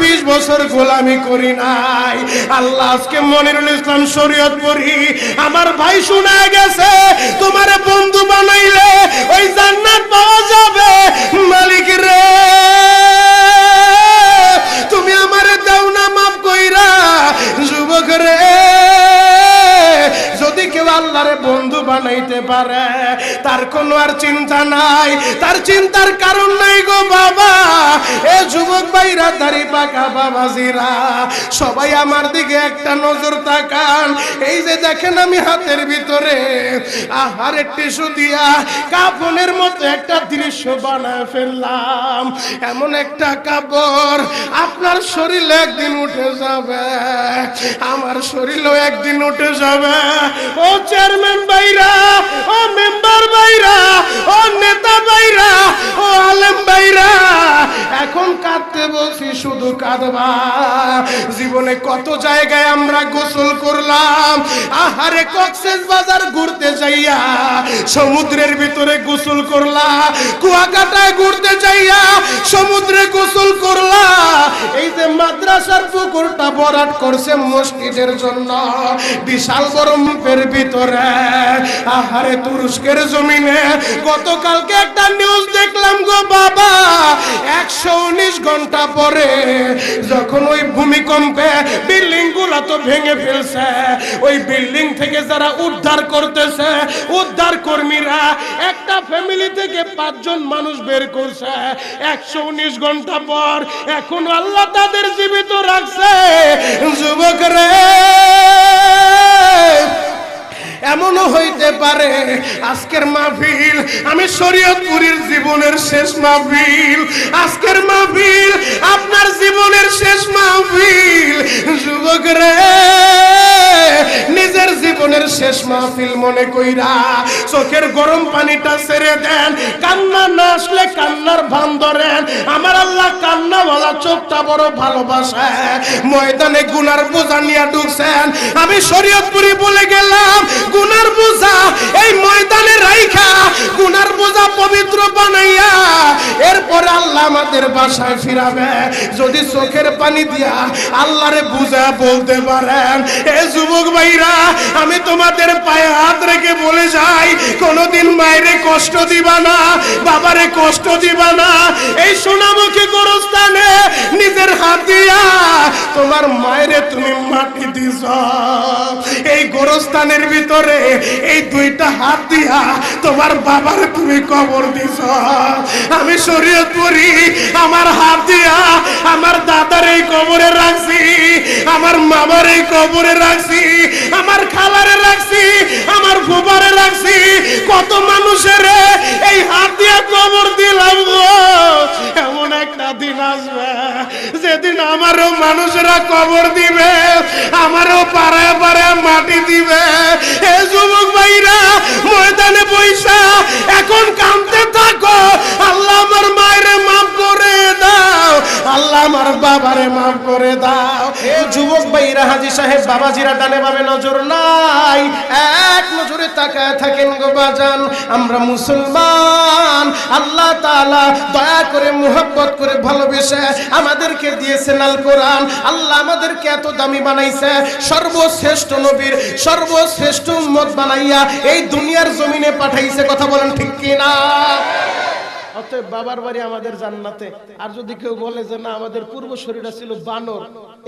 20 বছর গোলামি করি নাই। আল্লাহ আজকে মনিরুল ইসলাম শরীয়তপুরি আমার ভাই শোনা গেছে তোমারে বন্ধু বানাইলে ওই জান্নাত পাওয়া যাবে। মালিক রে তুমি আমারে দাও না মাফ কইরা। যুবক রে যদি কেউ আল্লাহরে বন্ধু বানাইতে পারে তার কোনো আর চিন্তা নাই, তার চিন্তার কারণ নাই গো বাবা। এ যুবক ভাইরা, দাড়ি পাকা বাবাজিরা, সবাই আমার দিকে একটা নজর তাকান। এই যে দেখেন আমি হাতের ভিতরে আহারের টিস্যু দিয়া কাফনের মতো একটা দৃশ্য বানায় ফেললাম। এমন একটা কাপড় আপনার শরীরে একদিন উঠে যাবে, আমার শরীরেও একদিন উঠে যাবে। ও চেয়ারম্যান ভাইরা, ও মেম্বার ভাইরা, ও নেতা ভাইরা, ও আলেম ভাইরা, এখন কাঁদতে বলছি শুধু কাঁদবা। জীবনে কত জায়গায় আমরা গোসল করলাম। আহারে কক্সেস বাজার ঘুরতে যাইয়া সমুদ্রের ভিতরে গোসল করলা, কুয়াকাটায় ঘুরতে যাইয়া সমুদ্রে গোসল করলা। এই যে মাদ্রাসার পুকুরটা ভরাট করছে মসজিদের জন্য, বিশাল বড় মুখের ভিতরে। আহারে তুরস্কের জমিনে গতকালকে একটা নিউজ দেখলাম গো বাবা, 119 ঘন্টা পরে যখন ওই ভূমিকম্পে বিল্ডিং গুলা তো ভেঙে ফেলছে, ওই বিল্ডিং থেকে যারা উদ্ধার করতেছে উদ্ধার কর্মীরা একটা ফ্যামিলি থেকে 5 জন মানুষ বের করছে 119 ঘন্টা পর। এখন আল্লাহ তাদের জীবিত রাখছে। যুবক রে এমনও হইতে পারে আজকের মাহফিল আমি শরীয়তপুরীর জীবনের শেষ মাহফিল, আজকের মাহফিল আপনার জীবনের শেষ মাহফিল। যুবক রে নিজের জীবনের শেষ মাহফিল মনে কইরা চোখের গরম পানিটা ছেড়ে দেন। কান্না না আসলে কান্নার ভান ধরেন। আমার আল্লাহ কান্নাওয়ালা চোখটা বড় ভালোবাসে। ময়দানে গুনার বোঝা নিয়ে ঢুকছেন, আমি শরীয়তপুরি বলে গেলাম গুনার বোঝা এই ময়দানে রাইখা গুনার বোঝা পবিত্র বানাইয়া এরপর আল্লাহ আমাদের বাসায় ফিরাবে যদি চোখের পানি দিয়া আল্লাহরে বুঝা বলতে পারেন। এ যুবক ভাইরা, আমি তোমাদের পায়ে হাত রেখে বলে যাই, কোনোদিন মায়েরে কষ্ট দিবা না, বাবারে কষ্ট দিবা না। এই সোনামুখী গোরস্থানে নিজের হাত দিয়া তোমার মায়েরে তুমি মাটি দিছ। এই গোরস্থানের ভিতরে এই 2টা হাত দিয়া তোমার বাবার তুমি কবর দিছ। আমি শরীয়তপুরি আমার হাত দিয়া আমার দাদার এই কবরে রাখছি, আমার মামার এই কবরে রাখছি, আমার খালারে রাখছি, আমার ফুফারে রাখছি। কত মানুষের এই হাত দিয়া কবর দিলাম গো। এমন একটা দিন আসবে যেদিন আমারও মানুষরা কবর দিবে, আমারও পাড়ায় পাড়ায় মাটি দিবে। এ যুবক ভাইরা, ময়দানে বৈশা এখন কাঁদতে থাকো, আল্লাহ আমার মায়েরে মাফ করে দাও, আল্লাহ আমার বাবারে মাফ করে দাও। এ যুবক ভাইরা, হাজী সাহেব বাবাজিরা ডানে বামে নজর নাই, এক নজরে তাকায় থাকেন গো বাজান। আমরা মুসলমান, আল্লাহ তাআলা দয়া করে মুহাব্বত করে ভালোবেসে আমাদেরকে দিয়েছেন আল কোরআন। আল্লাহ আমাদেরকে এত দামি বানাইছে, সর্বশ্রেষ্ঠ নবীর সর্বশ্রেষ্ঠ উম্মত বানাইয়া এই দুনিয়ার জমিনে পাঠাইছে। কথা বলেন ঠিক কি না? অতএব বাবার বাড়ি আমাদের জান্নাতে। আর যদি কেউ বলে যে না আমাদের পূর্বসূরীরা ছিল বানর, এই